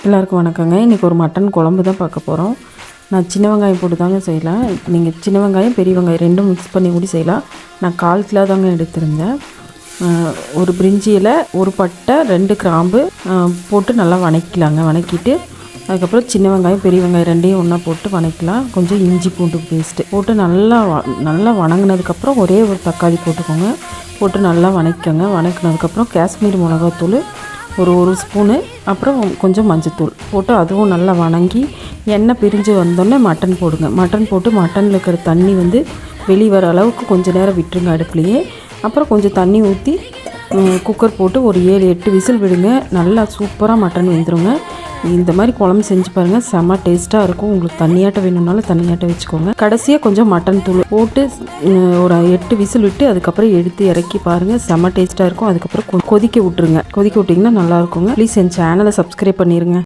எல்லாருக்கும் வணக்கங்க. இன்றைக்கி ஒரு மட்டன் குழம்பு தான் பார்க்க போகிறோம். நான் சின்ன வெங்காயம் போட்டு தாங்க செய்யலாம். நீங்கள் சின்ன வெங்காயம் பெரிய வெங்காயம் ரெண்டும் மிக்ஸ் பண்ணி கூட செய்யலாம். நான் 1/4 கிலோ தாங்க எடுத்திருந்தேன். ஒரு பிரிஞ்சி இலை, ஒரு பட்டை, 2 கிராம்பு போட்டு நல்லா வணக்கிக்கலாங்க. வணக்கிட்டு அதுக்கப்புறம் சின்ன வெங்காயம் பெரிய வெங்காயம் ரெண்டையும் ஒன்றா போட்டு வணக்கலாம். கொஞ்சம் இஞ்சி பூண்டு பேஸ்ட்டு போட்டு நல்லா வணங்கினதுக்கப்புறம் ஒரே ஒரு தக்காளி போட்டுக்கோங்க. போட்டு நல்லா வணக்கங்க. வணக்கினதுக்கப்புறம் காஷ்மீர் மிளகாத்தூள் ஒரு ஸ்பூனு, அப்புறம் கொஞ்சம் மஞ்சத்தூள் போட்டு அதுவும் நல்லா வணங்கி எண்ணெய் பிரிஞ்சு வந்தோடனே மட்டன் போடுங்க. மட்டன் போட்டு மட்டனில் இருக்கிற தண்ணி வெளியே வர அளவுக்கு கொஞ்சம் நேரம் விட்டுருங்க அடுப்புலையே. அப்புறம் கொஞ்சம் தண்ணி ஊற்றி குக்கர் போட்டு ஒரு 7-8 விசில் விடுங்க. நல்லா சூப்பராக மட்டன் வெந்துருங்க. இந்த மாதிரி குழம்பு செஞ்சு பாருங்கள், செம்ம டேஸ்ட்டாக இருக்கும். உங்களுக்கு தண்ணியாட்ட வேணும்னாலும் தண்ணியாட்ட வச்சுக்கோங்க. கடைசியாக கொஞ்சம் மட்டன் தூள் போட்டு ஒரு 8 விசில் விட்டு அதுக்கப்புறம் எடுத்து இறக்கி பாருங்கள், செம்ம டேஸ்ட்டாக இருக்கும். அதுக்கப்புறம் கொதிக்க விட்டுருங்க. கொதிக்க விட்டிங்கன்னா நல்லாயிருக்குங்க. ப்ளீஸ் என் சேனலை சப்ஸ்கிரைப் பண்ணிடுங்க.